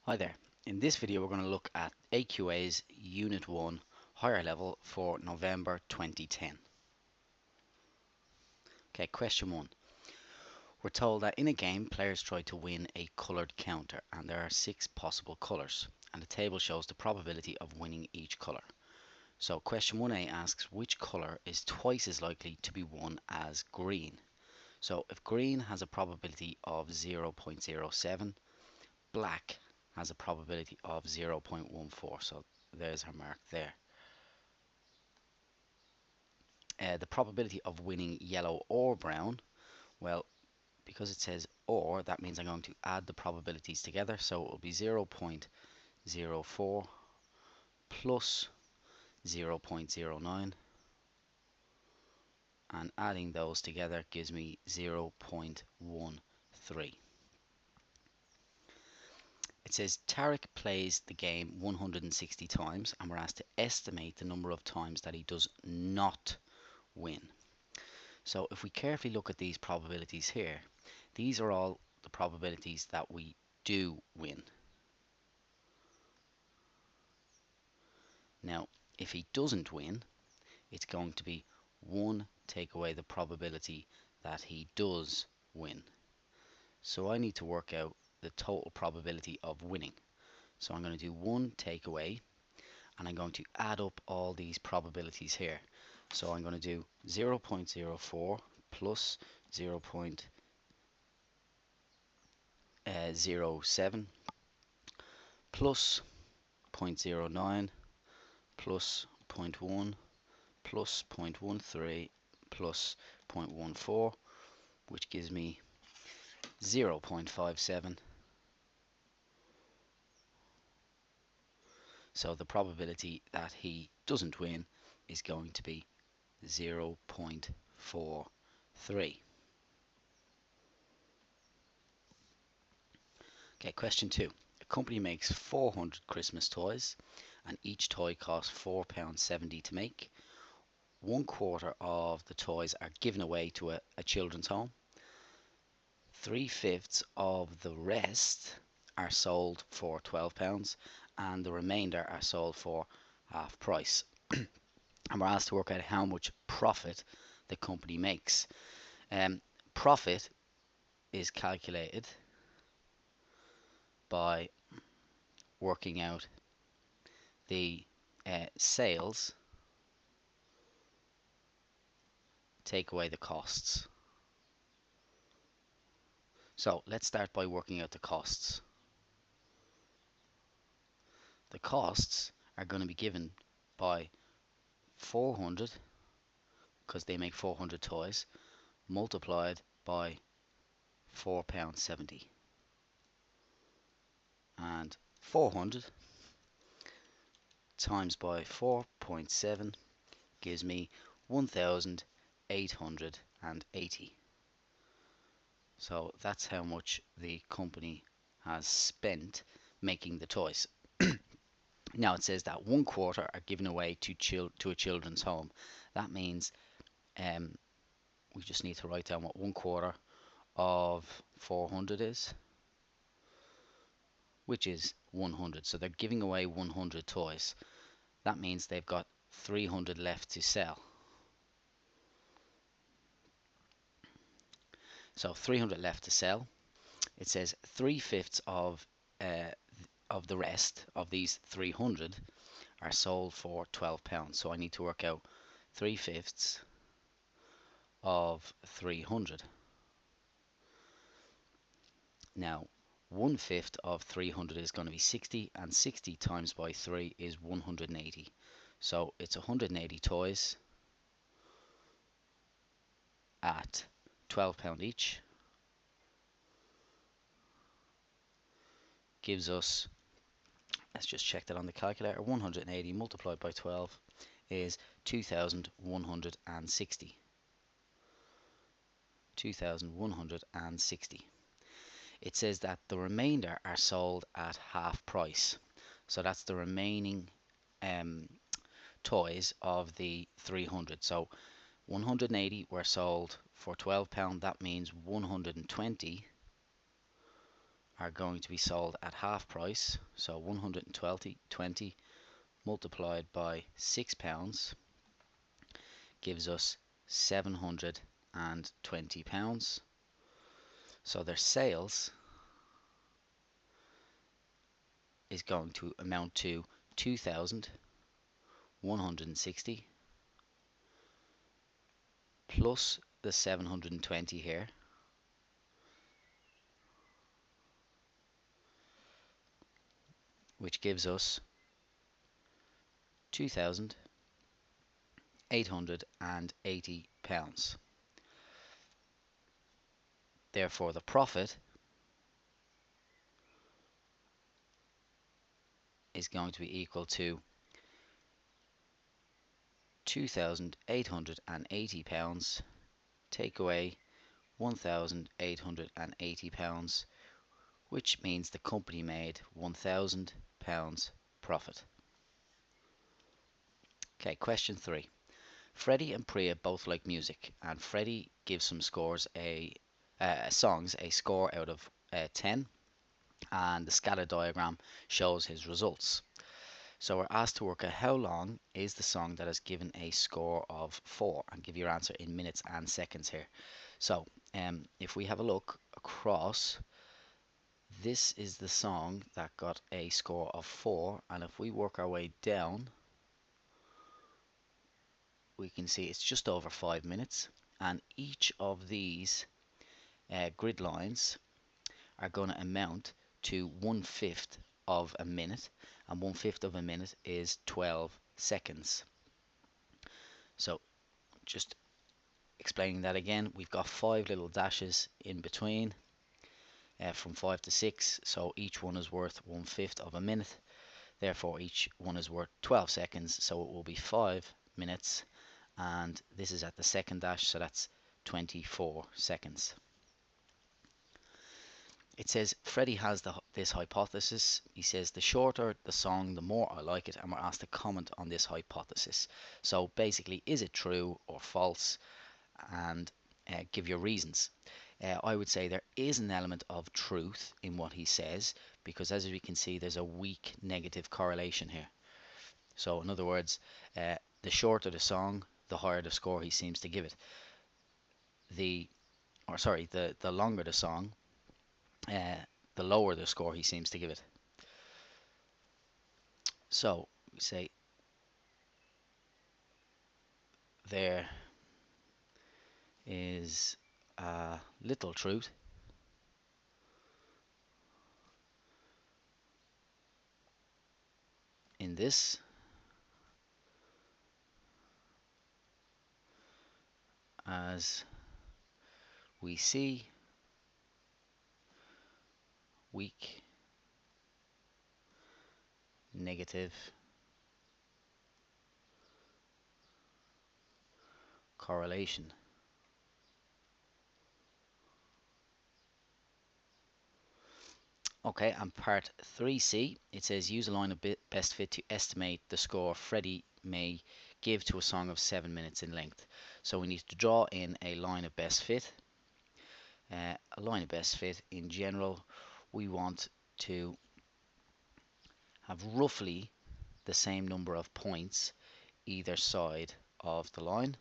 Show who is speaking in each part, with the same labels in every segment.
Speaker 1: Hi there. In this video we're going to look at AQA's Unit 1 higher level for November 2010. Okay, question 1. We're told that in a game players try to win a coloured counter and there are 6 possible colours and the table shows the probability of winning each colour. So question 1A asks which colour is twice as likely to be won as green. So if green has a probability of 0.07, black has a probability of 0.14, so there's her mark there. The probability of winning yellow or brown, well, because it says or, that means I'm going to add the probabilities together, so it will be 0.04 plus 0.09, and adding those together gives me 0.13. It says Tarek plays the game 160 times and we're asked to estimate the number of times that he does not win. So if we carefully look at these probabilities here, these are all the probabilities that we do win. Now, if he doesn't win, it's going to be 1 take away the probability that he does win. So I need to work out the total probability of winning. So I'm going to do 1 take away, and I'm going to add up all these probabilities here. So I'm going to do 0.04 plus 0.07 plus 0.09 plus 0.1 plus 0.13 plus 0.14, which gives me 0.57. So the probability that he doesn't win is going to be 0.43. Okay, question 2. A company makes 400 Christmas toys and each toy costs £4.70 to make. 1/4 of the toys are given away to a children's home. 3/5 of the rest are sold for £12 and the remainder are sold for half price. And we're asked to work out how much profit the company makes. Profit is calculated by working out the sales take away the costs. So let's start by working out the costs. The costs are going to be given by 400, because they make 400 toys, multiplied by £4.70. And 400 times by 4.7 gives me 1,880. So that's how much the company has spent making the toys. Now it says that 1/4 are given away to a children's home. That means we just need to write down what 1/4 of 400 is, which is 100. So they're giving away 100 toys. That means they've got 300 left to sell. So 300 left to sell. It says 3/5 of the rest of these 300 are sold for £12. So I need to work out 3/5 of 300. Now 1/5 of 300 is going to be 60, and 60 times by 3 is 180. So it's 180 toys at £12 each. Gives us, let's just check that on the calculator, 180 multiplied by 12 is 2,160. 2,160. It says that the remainder are sold at half price. So that's the remaining toys of the 300. So 180 were sold for £12. That means 120 are going to be sold at half price. So 120 multiplied by £6 gives us £720. So their sales is going to amount to 2,160 plus the 720 here, which gives us £2,880. Therefore, the profit is going to be equal to £2,880 take away £1,880, which means the company made £1,000 profit. Okay, question 3. Freddie and Priya both like music, and Freddie gives some songs a score out of 10, and the scatter diagram shows his results. So we're asked to work out how long is the song that is given a score of 4, and give your answer in minutes and seconds here. So if we have a look across, this is the song that got a score of 4, and if we work our way down, we can see it's just over 5 minutes, and each of these grid lines are going to amount to 1/5 of a minute, and 1/5 of a minute is 12 seconds. So just explaining that again, we've got 5 little dashes in between from 5 to 6, so each one is worth 1/5 of a minute. Therefore each one is worth 12 seconds, so it will be 5 minutes, and this is at the second dash, so that's 24 seconds. It says Freddie has this hypothesis. He says the shorter the song, the more I like it, and we're asked to comment on this hypothesis. So basically, is it true or false, and give your reasons. I would say there is an element of truth in what he says, because as we can see, there's a weak negative correlation here. So in other words, the shorter the song, the higher the score he seems to give it. The longer the song, the lower the score he seems to give it. So we say there is a little truth in this, as we see weak negative correlation. Okay, and part 3C, it says use a line of best fit to estimate the score Freddie may give to a song of 7 minutes in length. So we need to draw in a line of best fit. A line of best fit in general, we want to have roughly the same number of points either side of the line.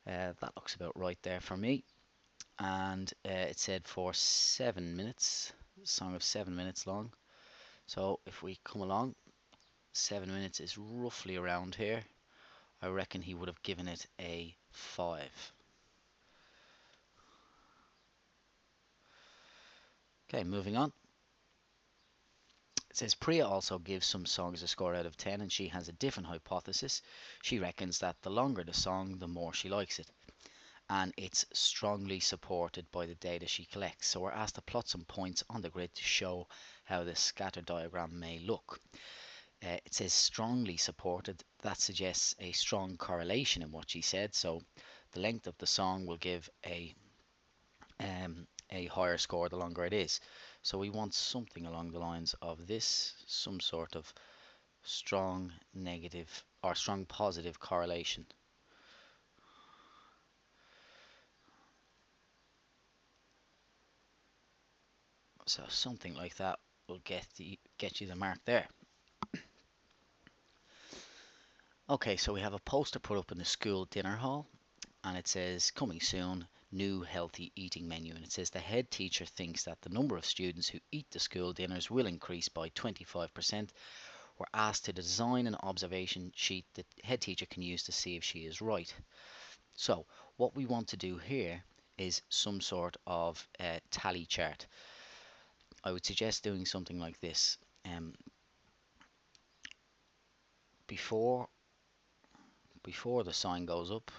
Speaker 1: That looks about right there for me. And it said for 7 minutes, song of 7 minutes long. So if we come along, 7 minutes is roughly around here. I reckon he would have given it a 5. Okay, moving on. It says Priya also gives some songs a score out of 10, and she has a different hypothesis. She reckons that the longer the song, the more she likes it, and it's strongly supported by the data she collects. So we're asked to plot some points on the grid to show how the scatter diagram may look. It says strongly supported. That suggests a strong correlation in what she said. So the length of the song will give a higher score the longer it is. So we want something along the lines of this, some sort of strong negative or strong positive correlation. So something like that will get you the mark there. Okay, so we have a poster put up in the school dinner hall, and it says coming soon, new healthy eating menu, and it says the head teacher thinks that the number of students who eat the school dinners will increase by 25%. We're asked to design an observation sheet that head teacher can use to see if she is right. So what we want to do here is some sort of tally chart. I would suggest doing something like this. Before before the sign goes up,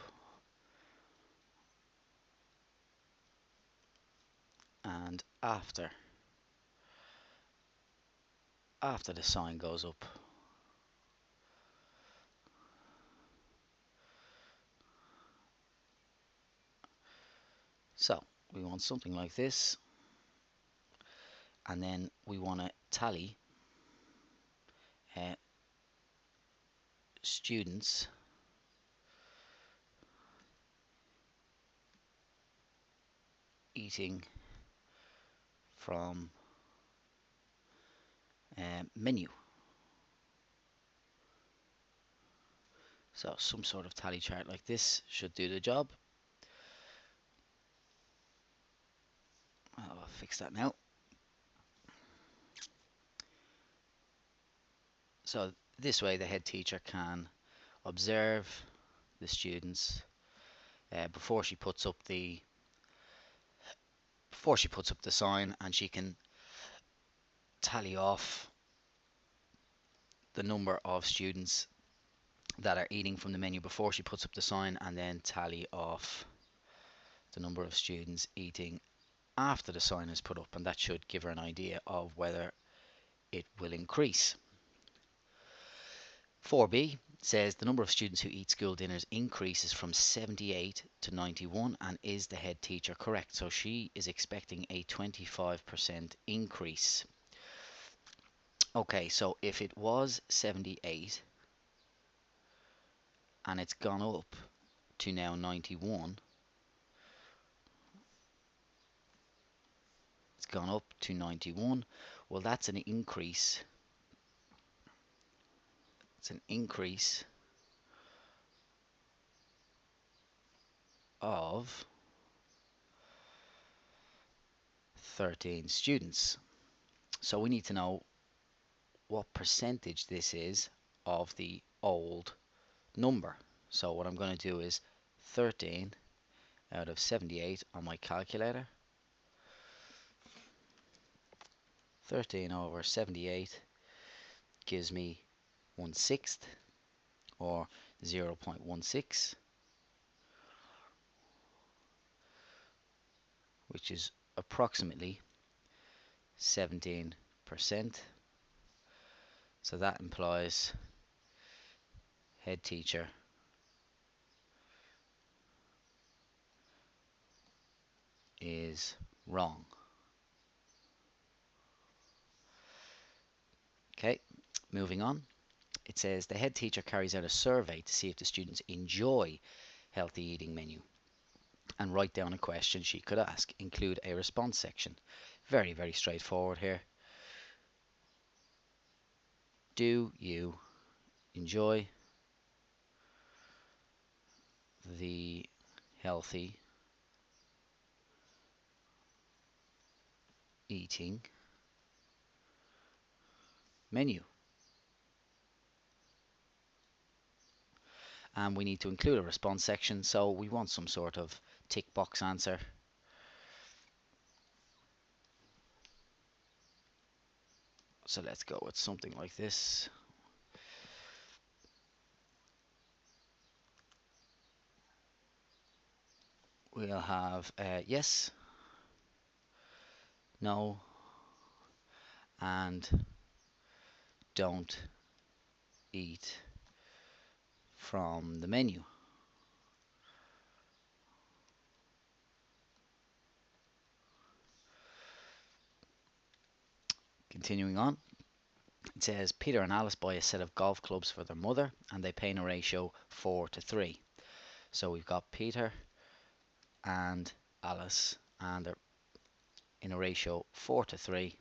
Speaker 1: and after the sign goes up. So we want something like this, and then we want to tally uh, students eating from menu. So some sort of tally chart like this should do the job. I'll fix that now. So this way the head teacher can observe the students before she puts up the sign, and she can tally off the number of students that are eating from the menu before she puts up the sign, and then tally off the number of students eating after the sign is put up, and that should give her an idea of whether it will increase. 4b says the number of students who eat school dinners increases from 78 to 91, and is the head teacher correct? So she is expecting a 25% increase. Okay, so if it was 78 and it's gone up to now 91, it's gone up to 91, well, that's an increase. It's an increase of 13 students. So we need to know what percentage this is of the old number. So what I'm going to do is 13 out of 78 on my calculator. 13 over 78 gives me 1/6, or 0.16, which is approximately 17%. So that implies head teacher is wrong. Okay, moving on. It says the head teacher carries out a survey to see if the students enjoy healthy eating menu, and write down a question she could ask. Include a response section. Very, very straightforward here. Do you enjoy the healthy eating menu? And we need to include a response section, so we want some sort of tick box answer. So let's go with something like this. We'll have yes, no, and don't eat from the menu. Continuing on, it says Peter and Alice buy a set of golf clubs for their mother, and they pay in a ratio 4:3. So we've got Peter and Alice, and they're in a ratio 4:3,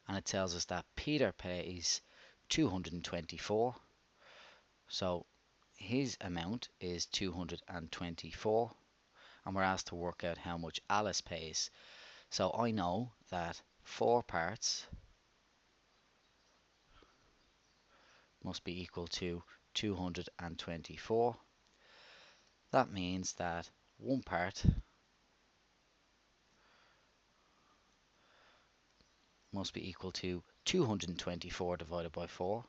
Speaker 1: and it tells us that Peter pays 224. So his amount is 224, and we're asked to work out how much Alice pays. So I know that 4 parts must be equal to 224. That means that 1 part must be equal to 224 divided by 4.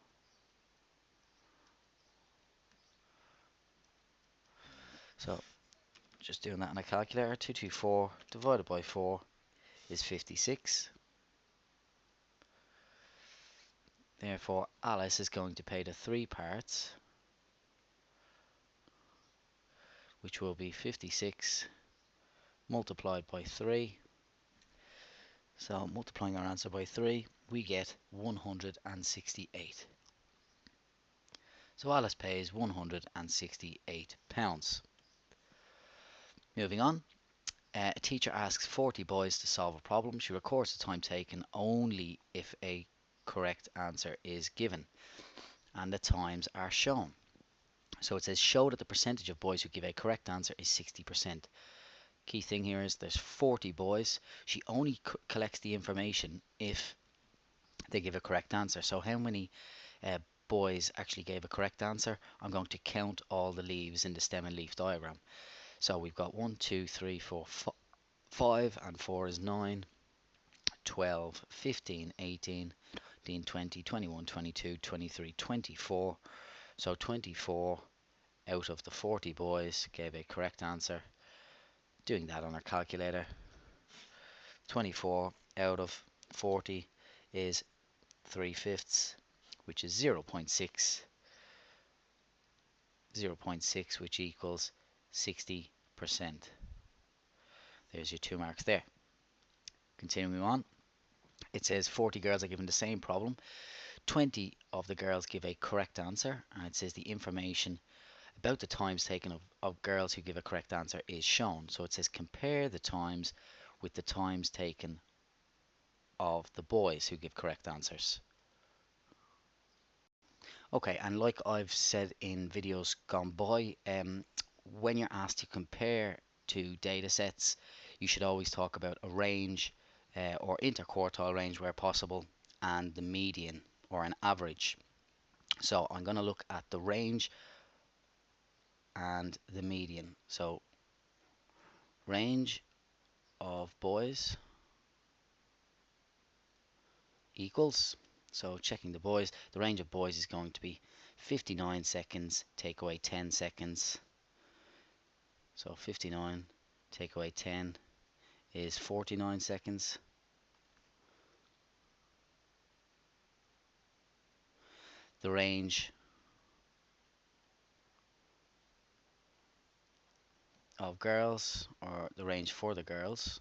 Speaker 1: So just doing that on a calculator, 224 divided by 4 is 56. Therefore, Alice is going to pay the 3 parts, which will be 56 multiplied by 3. So multiplying our answer by 3, we get 168. So Alice pays £168. Moving on, a teacher asks 40 boys to solve a problem. She records the time taken only if a correct answer is given, and the times are shown. So it says show that the percentage of boys who give a correct answer is 60%. Key thing here is there's 40 boys. She only collects the information if they give a correct answer. So how many boys actually gave a correct answer? I'm going to count all the leaves in the stem and leaf diagram. So we've got 1, 2, 3, 4, 5, and 4 is 9, 12, 15, 18, 19, 20, 21, 22, 23, 24. So 24 out of the 40 boys gave a correct answer. Doing that on our calculator, 24 out of 40 is 3/5, which is 0.6, 0.6, which equals 60%. There's your 2 marks there. Continuing on, it says 40 girls are given the same problem. 20 of the girls give a correct answer, and it says the information about the times taken of girls who give a correct answer is shown. So it says compare the times with the times taken of the boys who give correct answers. Okay, and like I've said in videos gone by, when you're asked to compare two data sets, you should always talk about a range or interquartile range where possible, and the median or an average. So I'm going to look at the range and the median. So range of boys equals, so checking the boys, the range of boys is going to be 59 seconds, take away 10 seconds. So 59 take away 10 is 49 seconds. The range of girls, or the range for the girls,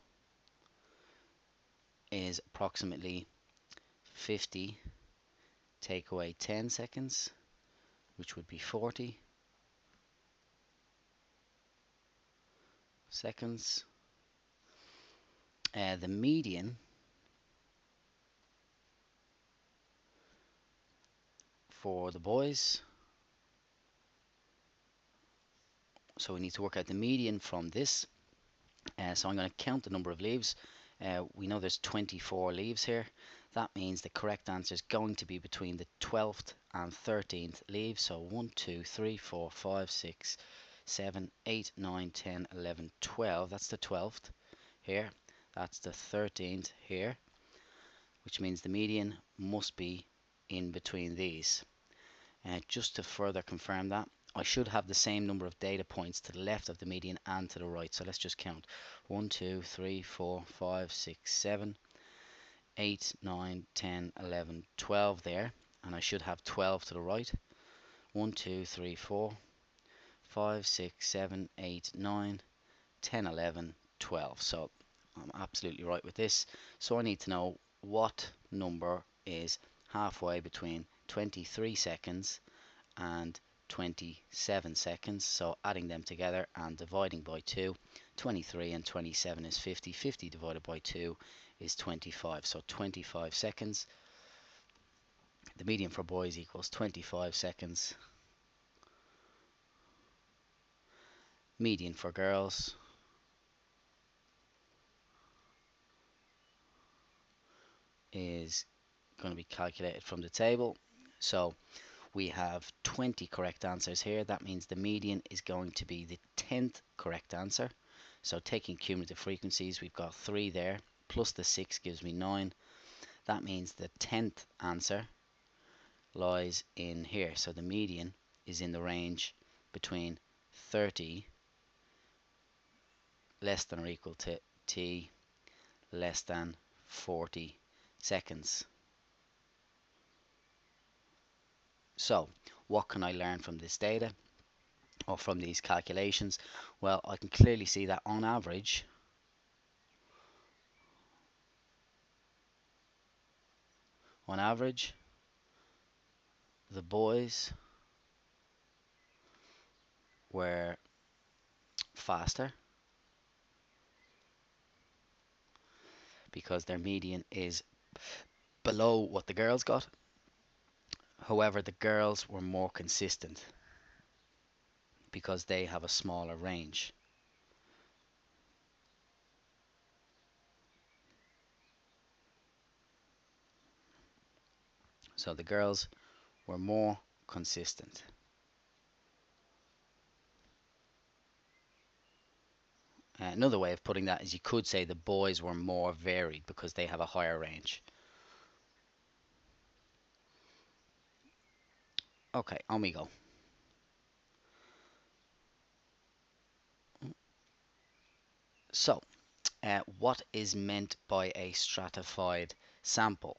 Speaker 1: is approximately 50 take away 10 seconds, which would be 40 seconds. The median for the boys, so we need to work out the median from this. So I'm going to count the number of leaves. We know there's 24 leaves here. That means the correct answer is going to be between the 12th and 13th leaves. So 1, 2, 3, 4, 5, 6, 7, 8, 9, 10, 11, 12. That's the 12th here. That's the 13th here, which means the median must be in between these. Just to further confirm that, I should have the same number of data points to the left of the median and to the right. So let's just count. 1, 2, 3, 4, 5, 6, 7, 8, 9, 10, 11, 12 there. And I should have 12 to the right. 1, 2, 3, 4, 5, 6, 7, 8, 9, 10, 11, 12. So I'm absolutely right with this. So I need to know what number is halfway between 23 seconds and 27 seconds. So adding them together and dividing by 2 23 and 27 is 50. 50 divided by 2 is 25. So 25 seconds. The median for boys equals 25 seconds. Median for girls is going to be calculated from the table. So we have 20 correct answers here. That means the median is going to be the 10th correct answer. So taking cumulative frequencies, we've got 3 there, plus the 6 gives me 9. That means the 10th answer lies in here. So the median is in the range between 30 less than or equal to t less than 40 seconds. So what can I learn from this data or from these calculations? Well, I can clearly see that on average the boys were faster because their median is below what the girls got. However, the girls were more consistent because they have a smaller range. So the girls were more consistent. Another way of putting that is you could say the boys were more varied because they have a higher range. Okay, on we go. So, what is meant by a stratified sample?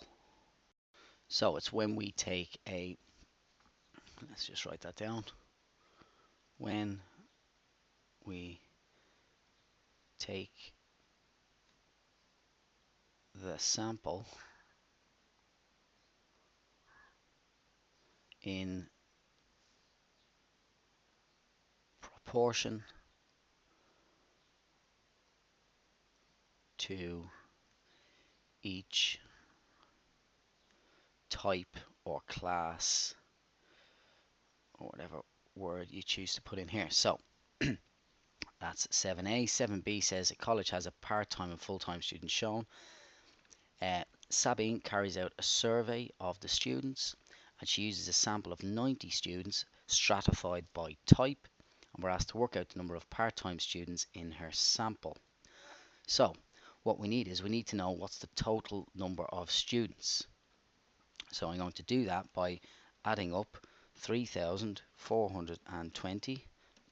Speaker 1: So it's when we take let's just write that down. When we take the sample in proportion to each type or class or whatever word you choose to put in here. So that's 7A. 7B says a college has a part-time and full-time student shown. Sabine carries out a survey of the students and she uses a sample of 90 students stratified by type, and we're asked to work out the number of part-time students in her sample. So what we need to know what's the total number of students. So I'm going to do that by adding up 3,420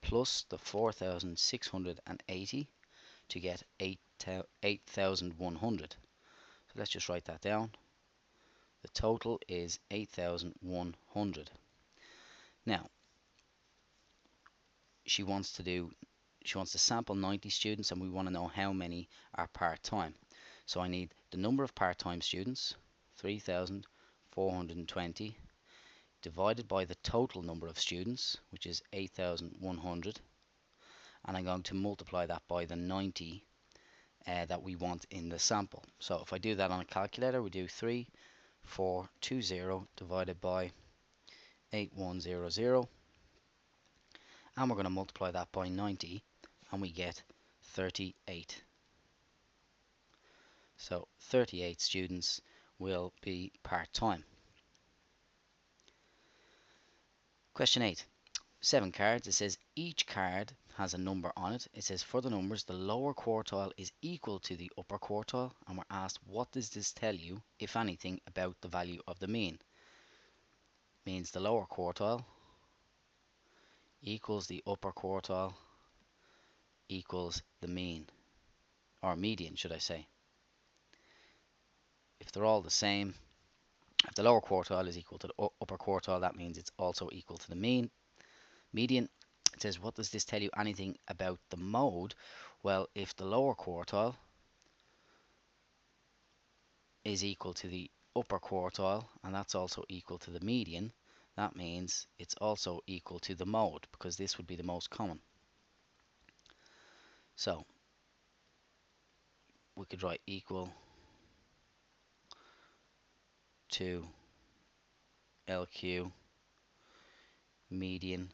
Speaker 1: plus the 4,680 to get 8,100. So let's just write that down. The total is 8,100. Now, she wants to sample 90 students and we want to know how many are part-time. So I need the number of part-time students, 3,420, divided by the total number of students, which is 8,100, and I'm going to multiply that by the 90 that we want in the sample. So if I do that on a calculator, we do 3,420 divided by 8,100, and we're going to multiply that by 90 and we get 38. So 38 students will be part-time. Question 8. 7 cards. It says each card has a number on it. It says for the numbers the lower quartile is equal to the upper quartile, and we're asked what does this tell you, if anything, about the value of the mean. Means the lower quartile equals the upper quartile equals the mean, or median should I say. If they're all the same, if the lower quartile is equal to the upper quartile, that means it's also equal to the mean. Median, it says what does this tell you, anything about the mode? Well, if the lower quartile is equal to the upper quartile and that's also equal to the median, that means it's also equal to the mode because this would be the most common. So we could write equal to LQ median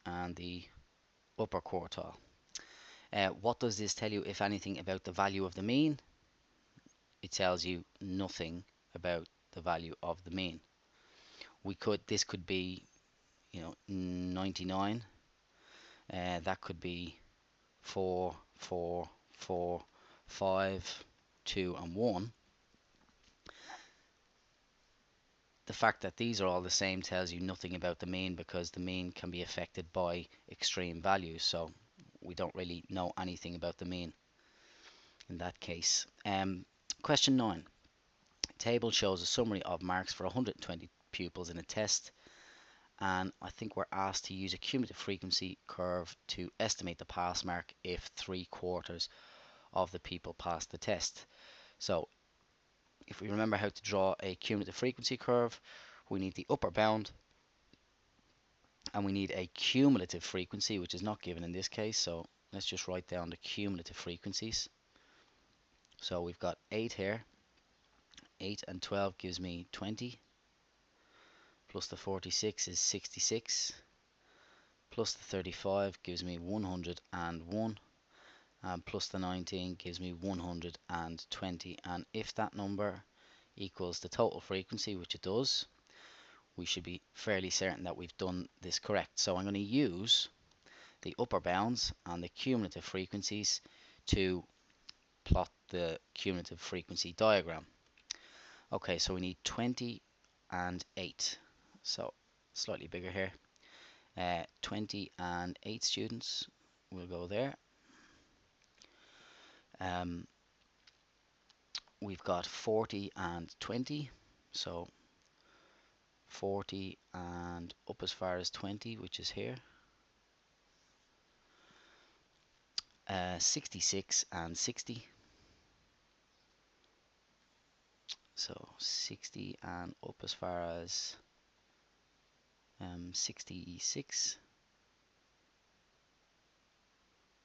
Speaker 1: and the upper quartile. What does this tell you, if anything, about the value of the mean? It tells you nothing about the value of the mean. This could be, 99. That could be 4, 4, 4, 5, 2, and 1. The fact that these are all the same tells you nothing about the mean, because the mean can be affected by extreme values. So we don't really know anything about the mean in that case. Question 9. Table shows a summary of marks for 120 pupils in a test, and I think we're asked to use a cumulative frequency curve to estimate the pass mark if 3/4 of the people pass the test. So if we remember how to draw a cumulative frequency curve, we need the upper bound and we need a cumulative frequency, which is not given in this case. So let's just write down the cumulative frequencies. So we've got 8 here. 8 and 12 gives me 20, plus the 46 is 66, plus the 35 gives me 101, and plus the 19 gives me 120. And if that number equals the total frequency, which it does, we should be fairly certain that we've done this correct. So I'm going to use the upper bounds and the cumulative frequencies to plot the cumulative frequency diagram. Okay, so we need 20 and 8. So slightly bigger here. 20 and 8 students will go there. We've got 40 and 20. So 40 and up as far as 20, which is here. 66 and 60. So 60 and up as far as 66,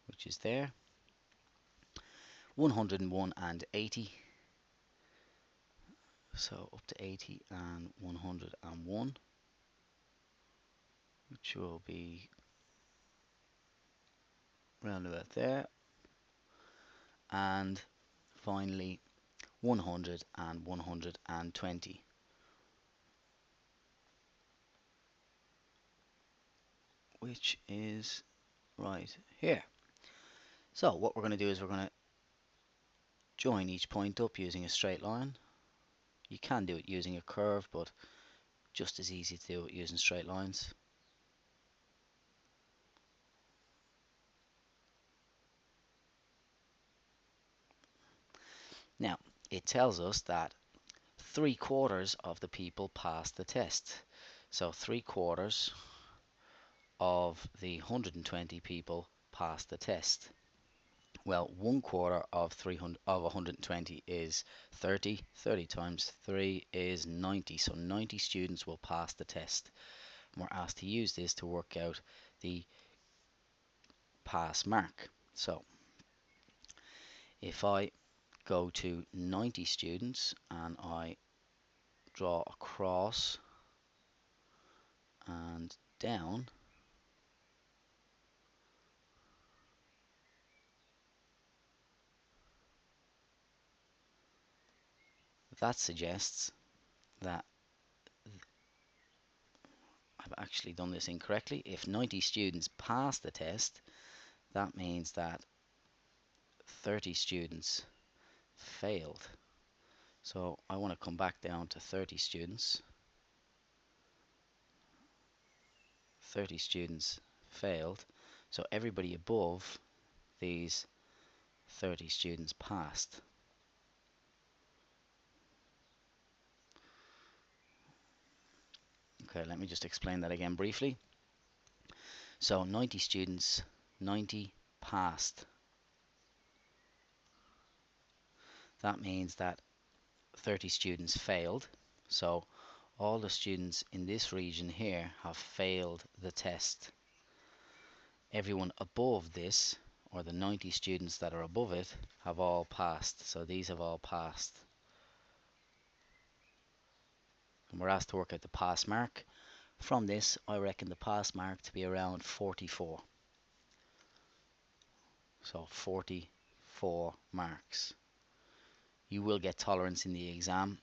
Speaker 1: which is there. 101 and 80. So up to 80 and 101, which will be round about there. And finally 100 and 120, which is right here. So what we're going to do is we're going to join each point up using a straight line. You can do it using a curve, but just as easy to do it using straight lines. Now, it tells us that 3/4 of the people passed the test. So 3/4 of the 120 people passed the test. Well, 1/4 of 120 is 30. 30 times 3 is 90. So 90 students will pass the test. And we're asked to use this to work out the pass mark. So if I go to 90 students and I draw across and down, that suggests that I've actually done this incorrectly. If 90 students pass the test, that means that 30 students failed. So I want to come back down to 30 students. 30 students failed. So everybody above these 30 students passed. Okay, let me just explain that again briefly. So 90 students, 90 passed. That means that 30 students failed. So all the students in this region here have failed the test. Everyone above this, or the 90 students that are above it, have all passed. So these have all passed. And we're asked to work out the pass mark. From this, I reckon the pass mark to be around 44. So 44 marks. You will get tolerance in the exam,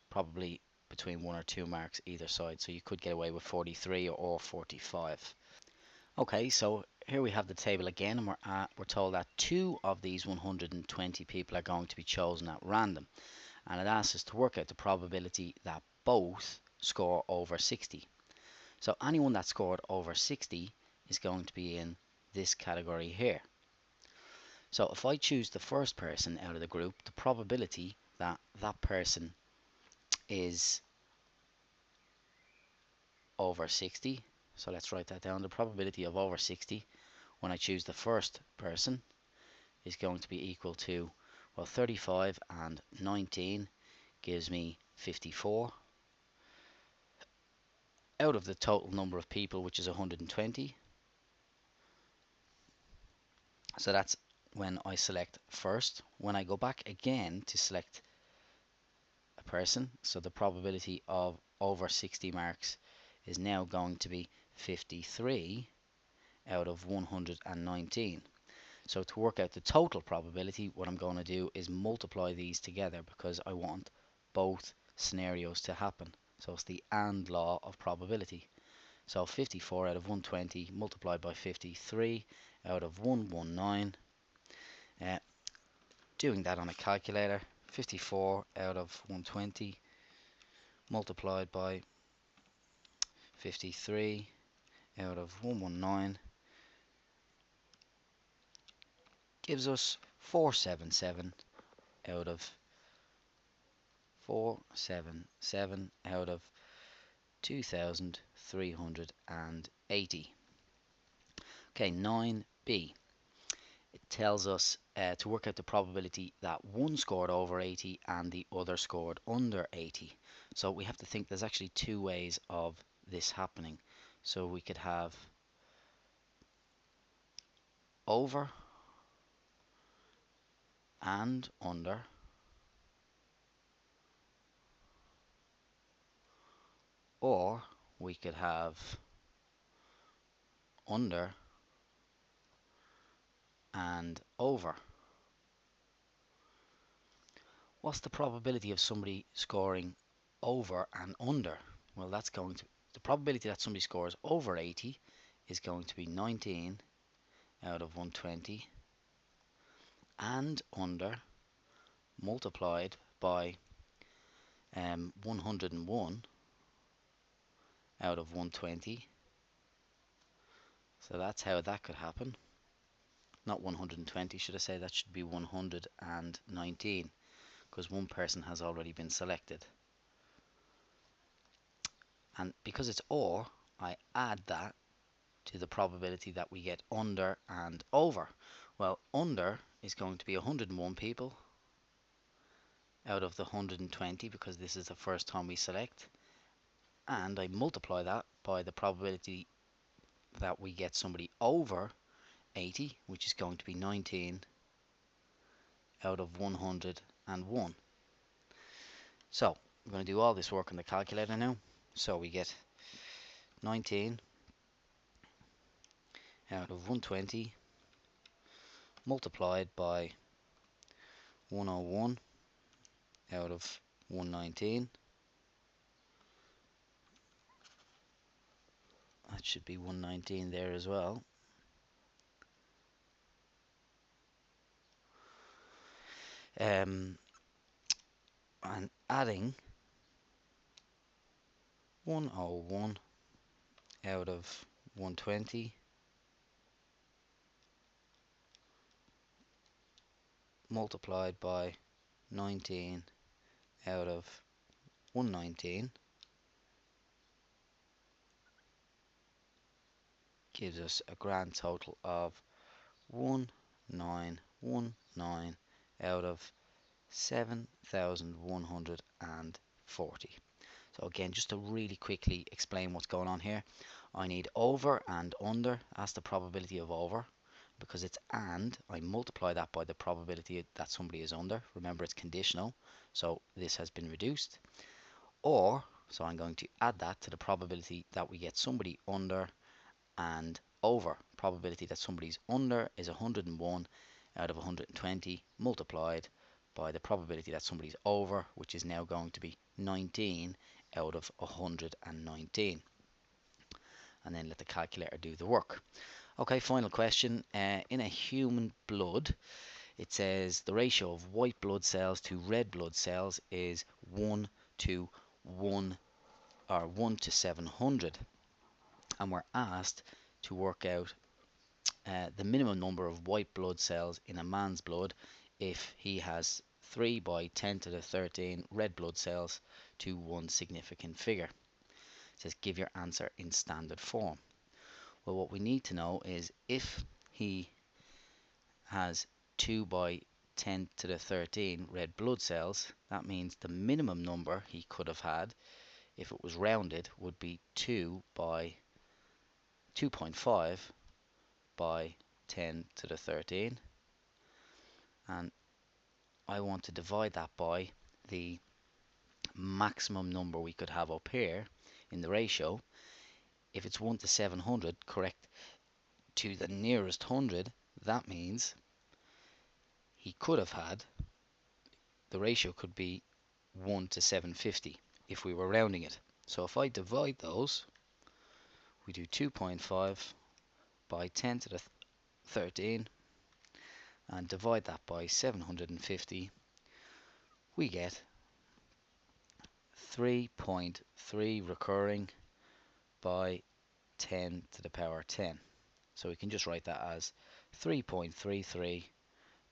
Speaker 1: probably between 1 or 2 marks either side. So you could get away with 43 or 45. Okay, so here we have the table again, and we're told that 2 of these 120 people are going to be chosen at random, and it asks us to work out the probability that both score over 60. So anyone that scored over 60 is going to be in this category here. So if I choose the first person out of the group, the probability that that person is over 60, so let's write that down, the probability of over 60 when I choose the first person is going to be equal to, well, 35 and 19 gives me 54 out of the total number of people, which is 120. So that's when I select first. When I go back again to select a person, so the probability of over 60 marks is now going to be 53 out of 119. So to work out the total probability, what I'm going to do is multiply these together because I want both scenarios to happen. So it's the AND law of probability. So 54 out of 120 multiplied by 53 out of 119. Doing that on a calculator, 54 out of 120 multiplied by 53 out of 119 gives us 477 out of 477 out of 2,380. Okay, 9b. It tells us to work out the probability that one scored over 80 and the other scored under 80. So we have to think there's actually 2 ways of this happening. So we could have over and under, or we could have under and over. What's the probability of somebody scoring over and under? Well, that's going to, the probability that somebody scores over 80 is going to be 19 out of 120, and under multiplied by 101 out of 120. So that's how that could happen. Not 120, should I say? That should be 119, because one person has already been selected. And because it's or, I add that to the probability that we get under and over. Well, under is going to be 101 people out of the 120, because this is the first time we select, and I multiply that by the probability that we get somebody over 80, which is going to be 19 out of 101. So we're going to do all this work on the calculator now. So we get 19 out of 120 multiplied by 101 out of 119. That should be 119 there as well. And adding 101 out of 120 multiplied by 19 out of 119 gives us a grand total of 1919 out of 7,140. So again, just to really quickly explain what's going on here, I need over and under as the probability of over. because it's and, I multiply that by the probability that somebody is under. Remember, it's conditional, so this has been reduced. Or, so I'm going to add that to the probability that we get somebody under and over. Probability that somebody's under is 101 out of 120 multiplied by the probability that somebody's over, which is now going to be 19 out of 119. And then let the calculator do the work. Okay, final question. In a human blood, it says the ratio of white blood cells to red blood cells is 1 to 1 or 1 to 700. And we're asked to work out the minimum number of white blood cells in a man's blood if he has 3 by 10 to the 13 red blood cells to one significant figure. It says give your answer in standard form. Well, what we need to know is if he has 2 by 10 to the 13 red blood cells, that means the minimum number he could have had, if it was rounded, would be 2 by 2.5 by 10 to the 13, and I want to divide that by the maximum number we could have up here in the ratio. If it's 1 to 700, correct to the nearest 100, that means he could have had, the ratio could be 1 to 750 if we were rounding it. So if I divide those, we do 2.5 by 10 to the 13 and divide that by 750, we get 3.3 recurring by 10 to the power 10. So we can just write that as 3.33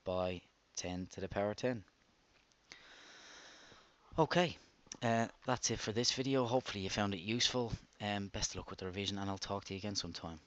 Speaker 1: by 10 to the power 10. Okay, that's it for this video. Hopefully you found it useful. Best of luck with the revision, and I'll talk to you again sometime.